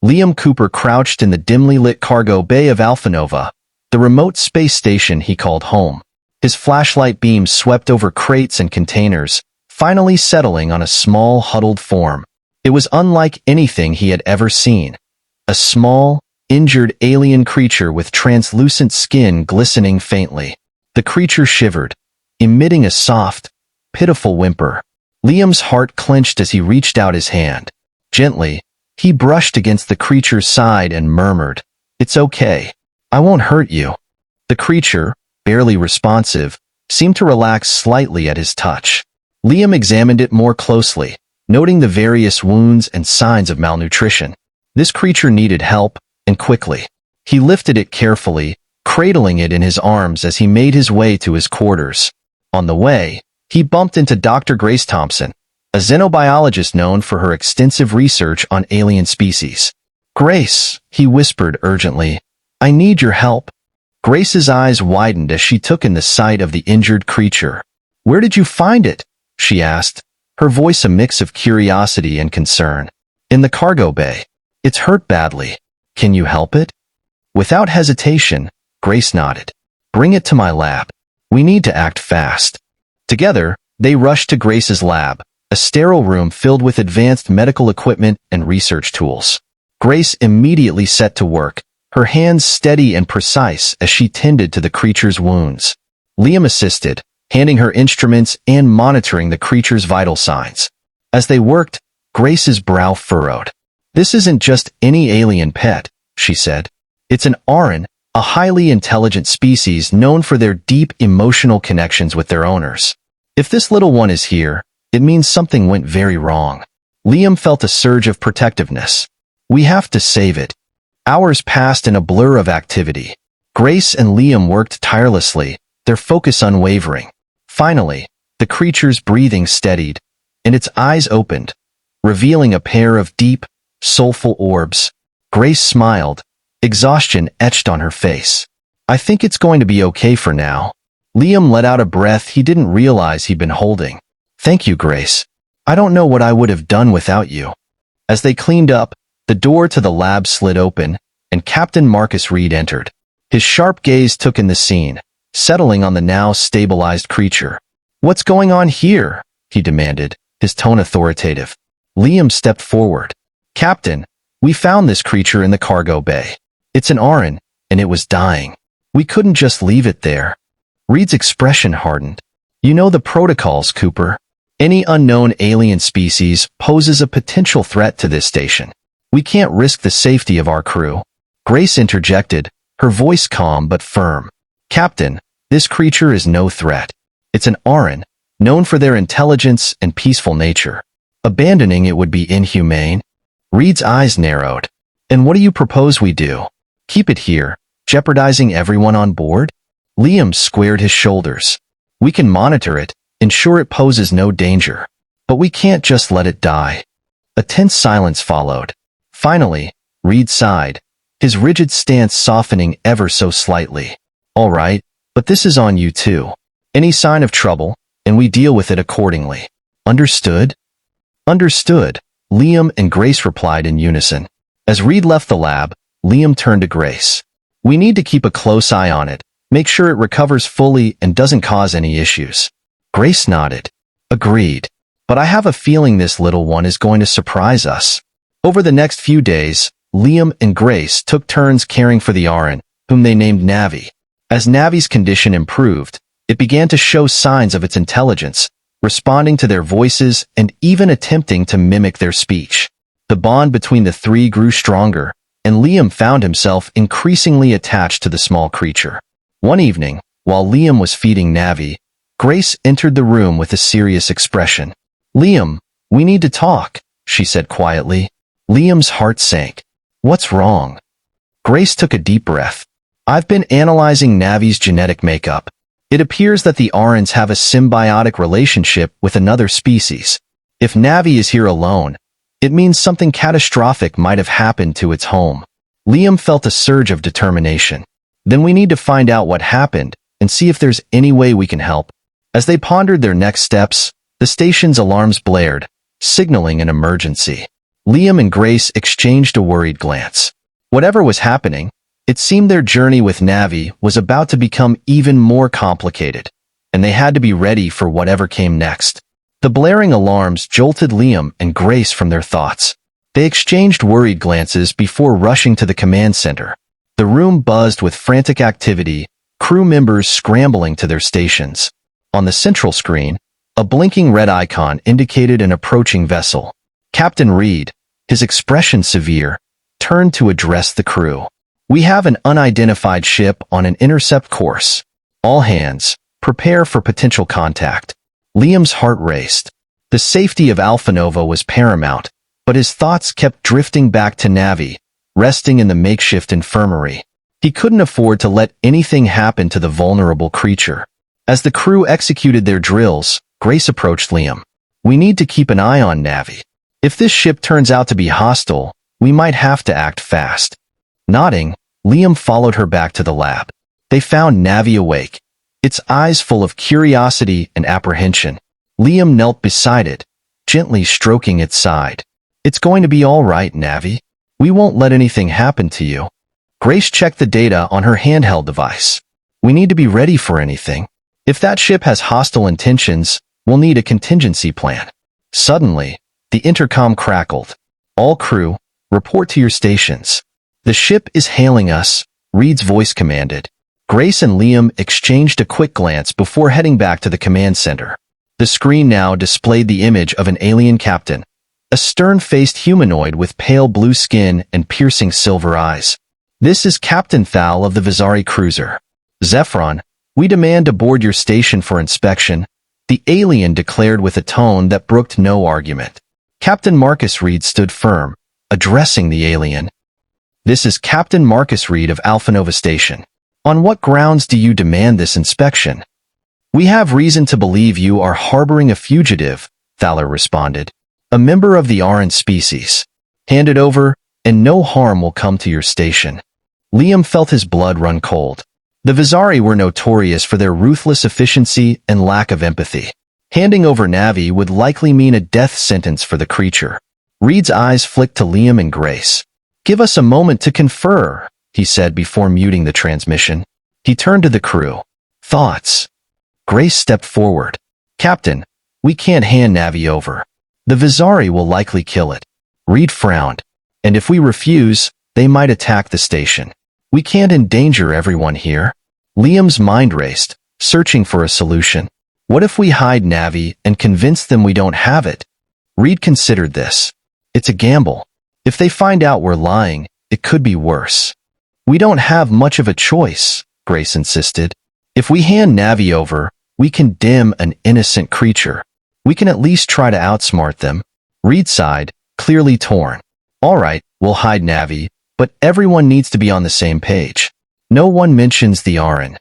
Liam Cooper crouched in the dimly lit cargo bay of Alphanova, the remote space station he called home. His flashlight beams swept over crates and containers, finally settling on a small, huddled form. It was unlike anything he had ever seen. A small, injured alien creature with translucent skin glistening faintly. The creature shivered, emitting a soft, pitiful whimper. Liam's heart clenched as he reached out his hand. Gently, he brushed against the creature's side and murmured, "It's okay. I won't hurt you." The creature, barely responsive, seemed to relax slightly at his touch. Liam examined it more closely, noting the various wounds and signs of malnutrition. This creature needed help, and quickly. He lifted it carefully, cradling it in his arms as he made his way to his quarters. On the way, he bumped into Dr. Grace Thompson, a xenobiologist known for her extensive research on alien species. "Grace," he whispered urgently, "I need your help." Grace's eyes widened as she took in the sight of the injured creature. "Where did you find it?" she asked, her voice a mix of curiosity and concern. "In the cargo bay. It's hurt badly. Can you help it?" Without hesitation, Grace nodded. "Bring it to my lab. We need to act fast." Together, they rushed to Grace's lab, a sterile room filled with advanced medical equipment and research tools. Grace immediately set to work, her hands steady and precise as she tended to the creature's wounds. Liam assisted, handing her instruments and monitoring the creature's vital signs. As they worked, Grace's brow furrowed. "This isn't just any alien pet," she said. "It's an Aaran, a highly intelligent species known for their deep emotional connections with their owners. If this little one is here, it means something went very wrong." Liam felt a surge of protectiveness. "We have to save it." Hours passed in a blur of activity. Grace and Liam worked tirelessly, their focus unwavering. Finally, the creature's breathing steadied, and its eyes opened, revealing a pair of deep, soulful orbs. Grace smiled, exhaustion etched on her face. "I think it's going to be okay for now." Liam let out a breath he didn't realize he'd been holding. "Thank you, Grace. I don't know what I would have done without you." As they cleaned up, the door to the lab slid open, and Captain Marcus Reed entered. His sharp gaze took in the scene, settling on the now stabilized creature. "What's going on here?" he demanded, his tone authoritative. Liam stepped forward. "Captain, we found this creature in the cargo bay. It's an Aaran, and it was dying. We couldn't just leave it there." Reed's expression hardened. "You know the protocols, Cooper. Any unknown alien species poses a potential threat to this station. We can't risk the safety of our crew." Grace interjected, her voice calm but firm. "Captain, this creature is no threat. It's an Aaran, known for their intelligence and peaceful nature. Abandoning it would be inhumane." Reed's eyes narrowed. "And what do you propose we do? Keep it here, jeopardizing everyone on board?" Liam squared his shoulders. "We can monitor it, ensure it poses no danger. But we can't just let it die." A tense silence followed. Finally, Reed sighed, his rigid stance softening ever so slightly. "All right, but this is on you too. Any sign of trouble, and we deal with it accordingly. Understood?" "Understood," Liam and Grace replied in unison. As Reed left the lab, Liam turned to Grace. "We need to keep a close eye on it, make sure it recovers fully and doesn't cause any issues." Grace nodded. "Agreed. But I have a feeling this little one is going to surprise us." Over the next few days, Liam and Grace took turns caring for the Aaran, whom they named Navi. As Navi's condition improved, it began to show signs of its intelligence, responding to their voices and even attempting to mimic their speech. The bond between the three grew stronger, and Liam found himself increasingly attached to the small creature. One evening, while Liam was feeding Navi, Grace entered the room with a serious expression. "Liam, we need to talk," she said quietly. Liam's heart sank. "What's wrong?" Grace took a deep breath. "I've been analyzing Navi's genetic makeup. It appears that the Aarans have a symbiotic relationship with another species. If Navi is here alone, it means something catastrophic might have happened to its home." Liam felt a surge of determination. "Then we need to find out what happened and see if there's any way we can help." As they pondered their next steps, the station's alarms blared, signaling an emergency. Liam and Grace exchanged a worried glance. Whatever was happening, it seemed their journey with Navi was about to become even more complicated, and they had to be ready for whatever came next. The blaring alarms jolted Liam and Grace from their thoughts. They exchanged worried glances before rushing to the command center. The room buzzed with frantic activity, crew members scrambling to their stations. On the central screen, a blinking red icon indicated an approaching vessel. Captain Reed, his expression severe, turned to address the crew. "We have an unidentified ship on an intercept course. All hands, prepare for potential contact." Liam's heart raced. The safety of Alpha Nova was paramount, but his thoughts kept drifting back to Navi, resting in the makeshift infirmary. He couldn't afford to let anything happen to the vulnerable creature. As the crew executed their drills, Grace approached Liam. "We need to keep an eye on Navi. If this ship turns out to be hostile, we might have to act fast." Nodding, Liam followed her back to the lab. They found Navi awake, its eyes full of curiosity and apprehension. Liam knelt beside it, gently stroking its side. "It's going to be all right, Navi. We won't let anything happen to you." Grace checked the data on her handheld device. "We need to be ready for anything. If that ship has hostile intentions, we'll need a contingency plan." Suddenly, the intercom crackled. "All crew, report to your stations." "The ship is hailing us," Reed's voice commanded. Grace and Liam exchanged a quick glance before heading back to the command center. The screen now displayed the image of an alien captain, a stern-faced humanoid with pale blue skin and piercing silver eyes. "This is Captain Thal of the Vizari cruiser. Zephron, we demand to board your station for inspection," the alien declared with a tone that brooked no argument. Captain Marcus Reed stood firm, addressing the alien. "This is Captain Marcus Reed of Alpha Nova Station. On what grounds do you demand this inspection?" "We have reason to believe you are harboring a fugitive," Thaler responded. "A member of the Aaran species. Hand it over, and no harm will come to your station." Liam felt his blood run cold. The Vizari were notorious for their ruthless efficiency and lack of empathy. Handing over Navi would likely mean a death sentence for the creature. Reed's eyes flicked to Liam and Grace. "Give us a moment to confer," he said before muting the transmission. He turned to the crew. "Thoughts?" Grace stepped forward. "Captain, we can't hand Navi over. The Vizari will likely kill it." Reed frowned. "And if we refuse, they might attack the station. We can't endanger everyone here." Liam's mind raced, searching for a solution. "What if we hide Navi and convince them we don't have it?" Reed considered this. "It's a gamble. If they find out we're lying, it could be worse." "We don't have much of a choice," Grace insisted. "If we hand Navi over, we condemn an innocent creature. We can at least try to outsmart them." Reed sighed, clearly torn. "All right, we'll hide Navi, but everyone needs to be on the same page. No one mentions the Aaran."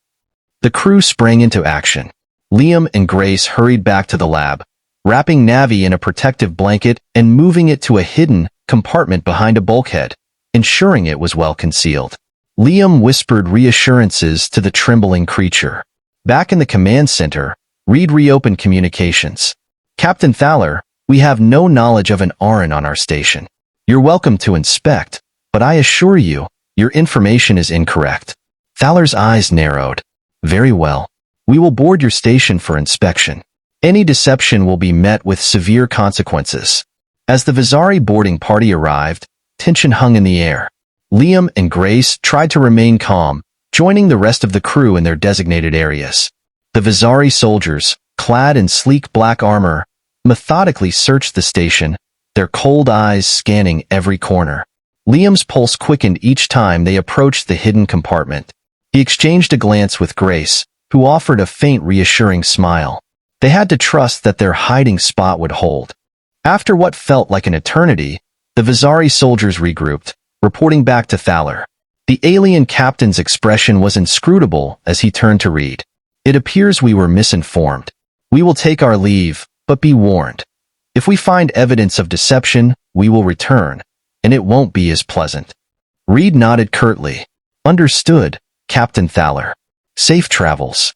The crew sprang into action. Liam and Grace hurried back to the lab, wrapping Navi in a protective blanket and moving it to a hidden compartment behind a bulkhead, ensuring it was well concealed. Liam whispered reassurances to the trembling creature. Back in the command center, Reed reopened communications. "Captain Thaler, we have no knowledge of an Aaran on our station. You're welcome to inspect, but I assure you, your information is incorrect." Thaler's eyes narrowed. "Very well. We will board your station for inspection. Any deception will be met with severe consequences." As the Vizari boarding party arrived, tension hung in the air. Liam and Grace tried to remain calm, joining the rest of the crew in their designated areas. The Vizari soldiers, clad in sleek black armor, methodically searched the station, their cold eyes scanning every corner. Liam's pulse quickened each time they approached the hidden compartment. He exchanged a glance with Grace, who offered a faint reassuring smile. They had to trust that their hiding spot would hold. After what felt like an eternity, the Vizari soldiers regrouped, reporting back to Thaler. The alien captain's expression was inscrutable as he turned to Reed. "It appears we were misinformed. We will take our leave, but be warned. If we find evidence of deception, we will return, and it won't be as pleasant." Reed nodded curtly. "Understood, Captain Thaler. Safe travels."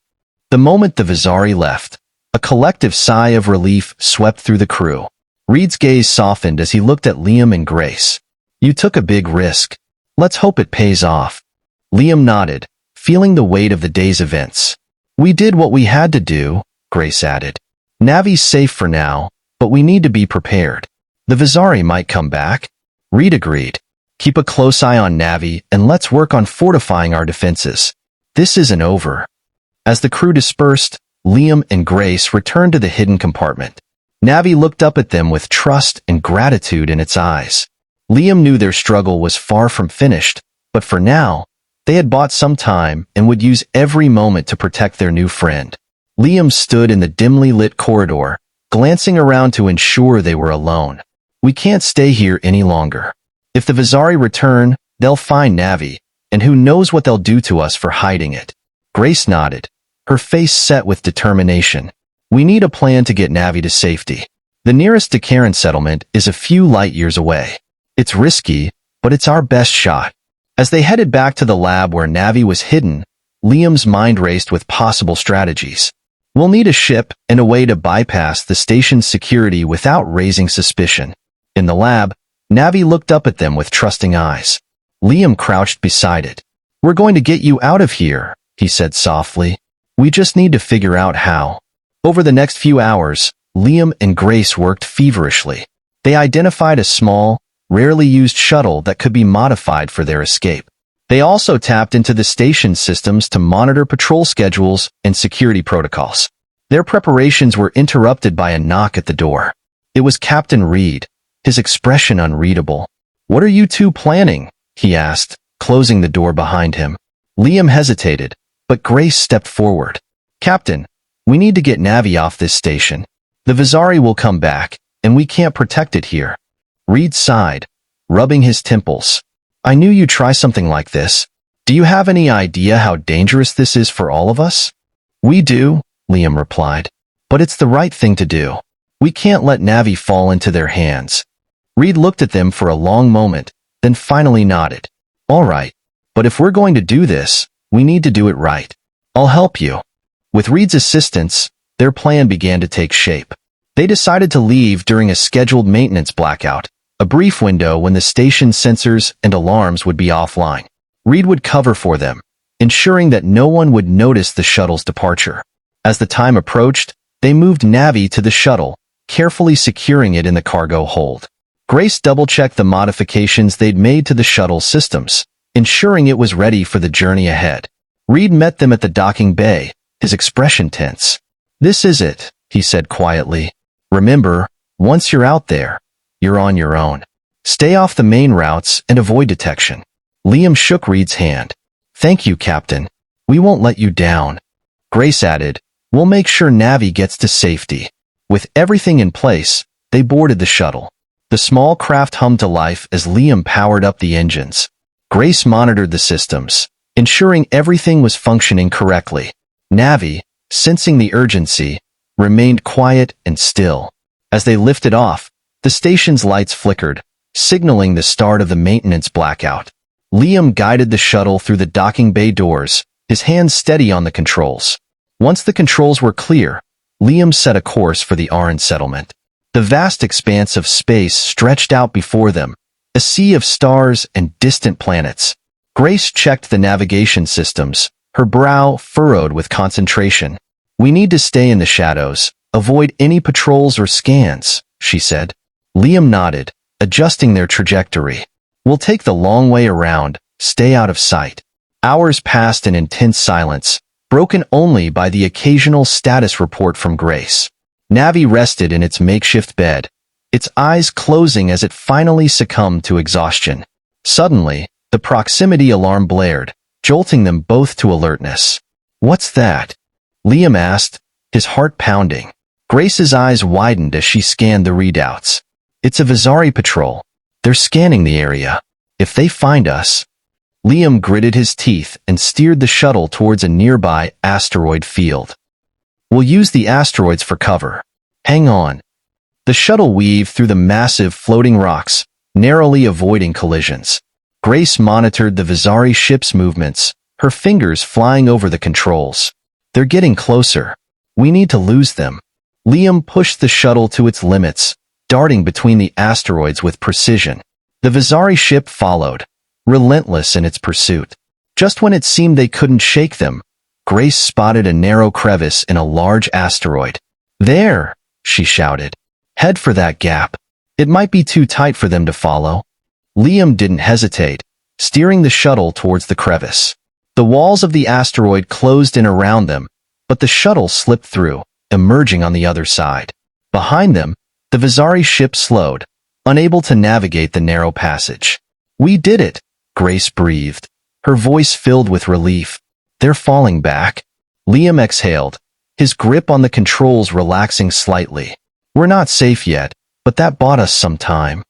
The moment the Vizari left, a collective sigh of relief swept through the crew. Reed's gaze softened as he looked at Liam and Grace. You took a big risk. Let's hope it pays off. Liam nodded, feeling the weight of the day's events. We did what we had to do, Grace added. Navi's safe for now, but we need to be prepared. The Vizari might come back. Reed agreed. Keep a close eye on Navi and let's work on fortifying our defenses. This isn't over. As the crew dispersed, Liam and Grace returned to the hidden compartment. Navi looked up at them with trust and gratitude in its eyes. Liam knew their struggle was far from finished, but for now, they had bought some time and would use every moment to protect their new friend. Liam stood in the dimly lit corridor, glancing around to ensure they were alone. We can't stay here any longer. If the Vizari return, they'll find Navi, and who knows what they'll do to us for hiding it. Grace nodded, her face set with determination. We need a plan to get Navi to safety. The nearest Aaran settlement is a few light years away. It's risky, but it's our best shot. As they headed back to the lab where Navi was hidden, Liam's mind raced with possible strategies. We'll need a ship and a way to bypass the station's security without raising suspicion. In the lab, Navi looked up at them with trusting eyes. Liam crouched beside it. We're going to get you out of here, he said softly. We just need to figure out how. Over the next few hours, Liam and Grace worked feverishly. They identified a small, rarely used shuttle that could be modified for their escape. They also tapped into the station's systems to monitor patrol schedules and security protocols. Their preparations were interrupted by a knock at the door. It was Captain Reed, his expression unreadable. What are you two planning? He asked, closing the door behind him. Liam hesitated, but Grace stepped forward. Captain, we need to get Navi off this station. The Vizari will come back, and we can't protect it here. Reed sighed, rubbing his temples. I knew you'd try something like this. Do you have any idea how dangerous this is for all of us? We do, Liam replied. But it's the right thing to do. We can't let Navi fall into their hands. Reed looked at them for a long moment, then finally nodded. All right, but if we're going to do this, we need to do it right. I'll help you. With Reed's assistance, their plan began to take shape. They decided to leave during a scheduled maintenance blackout, a brief window when the station's sensors and alarms would be offline. Reed would cover for them, ensuring that no one would notice the shuttle's departure. As the time approached, they moved Navi to the shuttle, carefully securing it in the cargo hold. Grace double-checked the modifications they'd made to the shuttle's systems, ensuring it was ready for the journey ahead. Reed met them at the docking bay, his expression tense. This is it, he said quietly. Remember, once you're out there, you're on your own. Stay off the main routes and avoid detection. Liam shook Reed's hand. Thank you, Captain. We won't let you down. Grace added, we'll make sure Navi gets to safety. With everything in place, they boarded the shuttle. The small craft hummed to life as Liam powered up the engines. Grace monitored the systems, ensuring everything was functioning correctly. Navi, sensing the urgency, remained quiet and still. As they lifted off, the station's lights flickered, signaling the start of the maintenance blackout. Liam guided the shuttle through the docking bay doors, his hands steady on the controls. Once the controls were clear, Liam set a course for the Aaran settlement. The vast expanse of space stretched out before them, a sea of stars and distant planets. Grace checked the navigation systems, her brow furrowed with concentration. We need to stay in the shadows, avoid any patrols or scans, she said. Liam nodded, adjusting their trajectory. We'll take the long way around, stay out of sight. Hours passed in intense silence, broken only by the occasional status report from Grace. Navi rested in its makeshift bed, its eyes closing as it finally succumbed to exhaustion. Suddenly, the proximity alarm blared, jolting them both to alertness. What's that? Liam asked, his heart pounding. Grace's eyes widened as she scanned the readouts. It's a Vizari patrol. They're scanning the area. If they find us... Liam gritted his teeth and steered the shuttle towards a nearby asteroid field. We'll use the asteroids for cover. Hang on. The shuttle weaved through the massive floating rocks, narrowly avoiding collisions. Grace monitored the Vizari ship's movements, her fingers flying over the controls. They're getting closer. We need to lose them. Liam pushed the shuttle to its limits, darting between the asteroids with precision. The Vizari ship followed, relentless in its pursuit. Just when it seemed they couldn't shake them, Grace spotted a narrow crevice in a large asteroid. "There!" she shouted. "Head for that gap. It might be too tight for them to follow." Liam didn't hesitate, steering the shuttle towards the crevice. The walls of the asteroid closed in around them, but the shuttle slipped through, emerging on the other side. Behind them, the Vizari ship slowed, unable to navigate the narrow passage. "We did it," Grace breathed, her voice filled with relief. "They're falling back." Liam exhaled, his grip on the controls relaxing slightly. "We're not safe yet, but that bought us some time."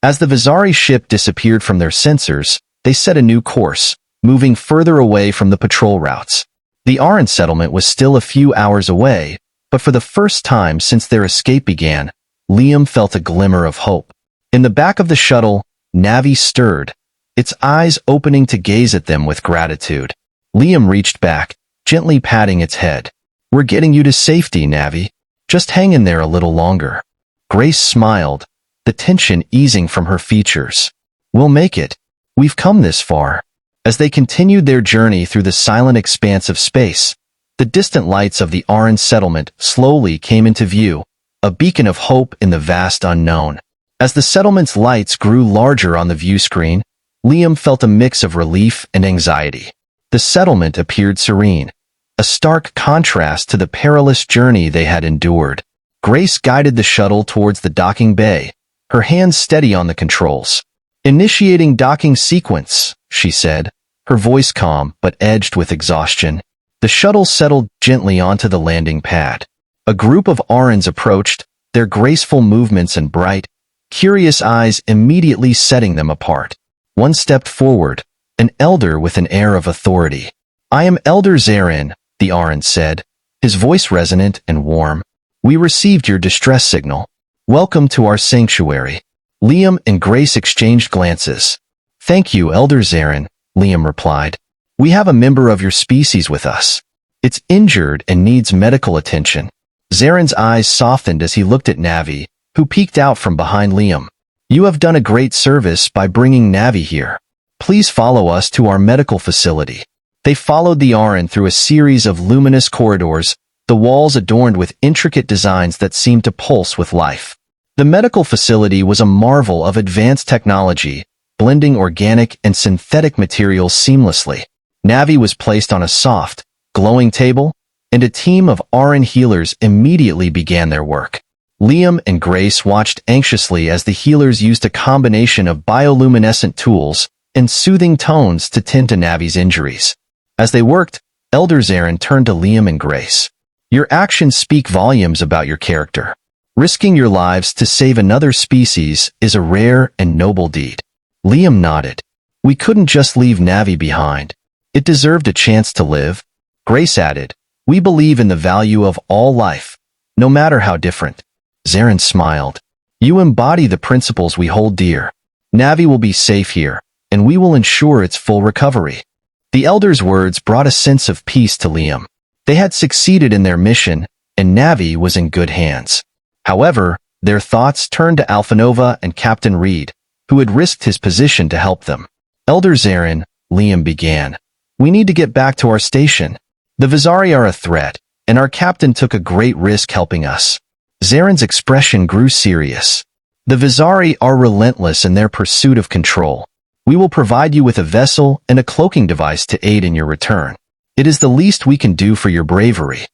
As the Vizari ship disappeared from their sensors, they set a new course, moving further away from the patrol routes. The Aaran settlement was still a few hours away, but for the first time since their escape began, Liam felt a glimmer of hope. In the back of the shuttle, Navi stirred, its eyes opening to gaze at them with gratitude. Liam reached back, gently patting its head. "We're getting you to safety, Navi. Just hang in there a little longer." Grace smiled, the tension easing from her features. "We'll make it. We've come this far." As they continued their journey through the silent expanse of space, the distant lights of the Aaran settlement slowly came into view, a beacon of hope in the vast unknown. As the settlement's lights grew larger on the view screen, Liam felt a mix of relief and anxiety. The settlement appeared serene, a stark contrast to the perilous journey they had endured. Grace guided the shuttle towards the docking bay, her hands steady on the controls. "Initiating docking sequence," she said, her voice calm but edged with exhaustion. The shuttle settled gently onto the landing pad. A group of Aarans approached, their graceful movements and bright, curious eyes immediately setting them apart. One stepped forward, an elder with an air of authority. "I am Elder Aaran," the Aaran said, his voice resonant and warm. "We received your distress signal. Welcome to our sanctuary." Liam and Grace exchanged glances. "Thank you, Elder Aaran," Liam replied. "We have a member of your species with us. It's injured and needs medical attention." Aaran's eyes softened as he looked at Navi, who peeked out from behind Liam. "You have done a great service by bringing Navi here. Please follow us to our medical facility." They followed the Aaran through a series of luminous corridors, the walls adorned with intricate designs that seemed to pulse with life. The medical facility was a marvel of advanced technology, blending organic and synthetic materials seamlessly. Navi was placed on a soft, glowing table, and a team of Aaran healers immediately began their work. Liam and Grace watched anxiously as the healers used a combination of bioluminescent tools and soothing tones to tend to Navi's injuries. As they worked, Elder Aaran turned to Liam and Grace. "Your actions speak volumes about your character. Risking your lives to save another species is a rare and noble deed." Liam nodded. "We couldn't just leave Navi behind. It deserved a chance to live." Grace added, "We believe in the value of all life, no matter how different." Aaran smiled. "You embody the principles we hold dear. Navi will be safe here, and we will ensure its full recovery." The elder's words brought a sense of peace to Liam. They had succeeded in their mission, and Navi was in good hands. However, their thoughts turned to Alphanova and Captain Reed, who had risked his position to help them. "Elder Aaran," Liam began, "we need to get back to our station. The Vizari are a threat, and our captain took a great risk helping us." Aaran's expression grew serious. "The Vizari are relentless in their pursuit of control. We will provide you with a vessel and a cloaking device to aid in your return. It is the least we can do for your bravery."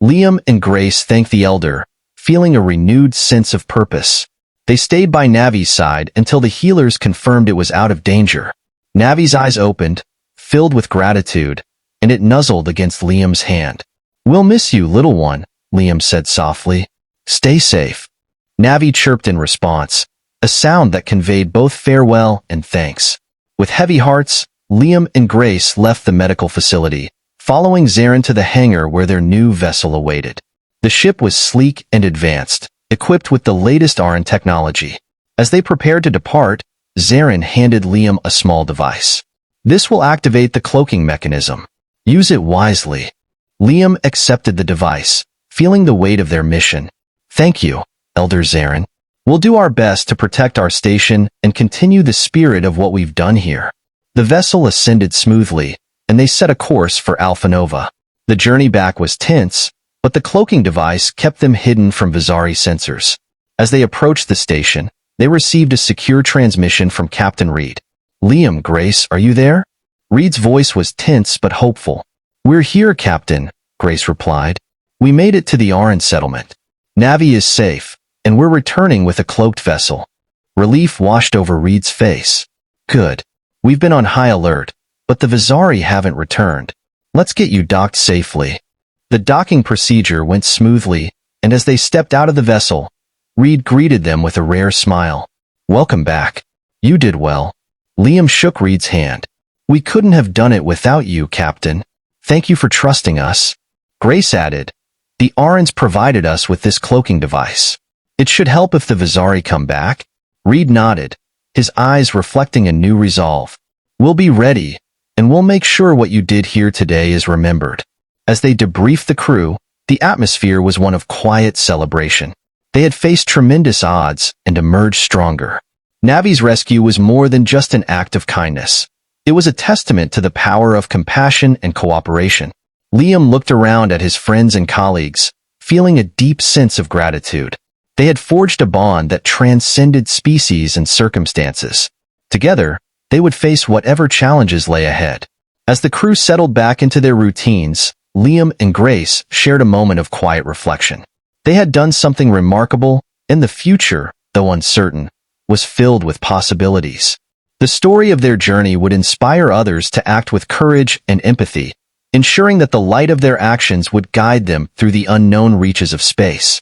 Liam and Grace thanked the elder, feeling a renewed sense of purpose. They stayed by Navi's side until the healers confirmed it was out of danger. Navi's eyes opened, filled with gratitude, and it nuzzled against Liam's hand. "We'll miss you, little one," Liam said softly. "Stay safe." Navi chirped in response, a sound that conveyed both farewell and thanks. With heavy hearts, Liam and Grace left the medical facility, following Aaran to the hangar where their new vessel awaited. The ship was sleek and advanced, equipped with the latest Aaran technology. As they prepared to depart, Aaran handed Liam a small device. "This will activate the cloaking mechanism. Use it wisely." Liam accepted the device, feeling the weight of their mission. "Thank you, Elder Aaran." We'll do our best to protect our station and continue the spirit of what we've done here." The vessel ascended smoothly, and they set a course for Alpha Nova. The journey back was tense, but the cloaking device kept them hidden from Visari sensors. As they approached the station, they received a secure transmission from Captain Reed. "Liam, Grace, are you there?" Reed's voice was tense but hopeful. "We're here, Captain," Grace replied. "We made it to the Aaran settlement. Navi is safe, and we're returning with a cloaked vessel." Relief washed over Reed's face. "Good. We've been on high alert, but the Visari haven't returned. Let's get you docked safely." The docking procedure went smoothly, and as they stepped out of the vessel, Reed greeted them with a rare smile. "Welcome back. You did well." Liam shook Reed's hand. "We couldn't have done it without you, Captain. Thank you for trusting us." Grace added, "The Aarons provided us with this cloaking device. It should help if the Visari come back." Reed nodded, his eyes reflecting a new resolve. "We'll be ready, and we'll make sure what you did here today is remembered." As they debriefed the crew, the atmosphere was one of quiet celebration. They had faced tremendous odds and emerged stronger. Navi's rescue was more than just an act of kindness. It was a testament to the power of compassion and cooperation. Liam looked around at his friends and colleagues, feeling a deep sense of gratitude. They had forged a bond that transcended species and circumstances. Together, they would face whatever challenges lay ahead. As the crew settled back into their routines, Liam and Grace shared a moment of quiet reflection. They had done something remarkable, and the future, though uncertain, was filled with possibilities. The story of their journey would inspire others to act with courage and empathy, ensuring that the light of their actions would guide them through the unknown reaches of space.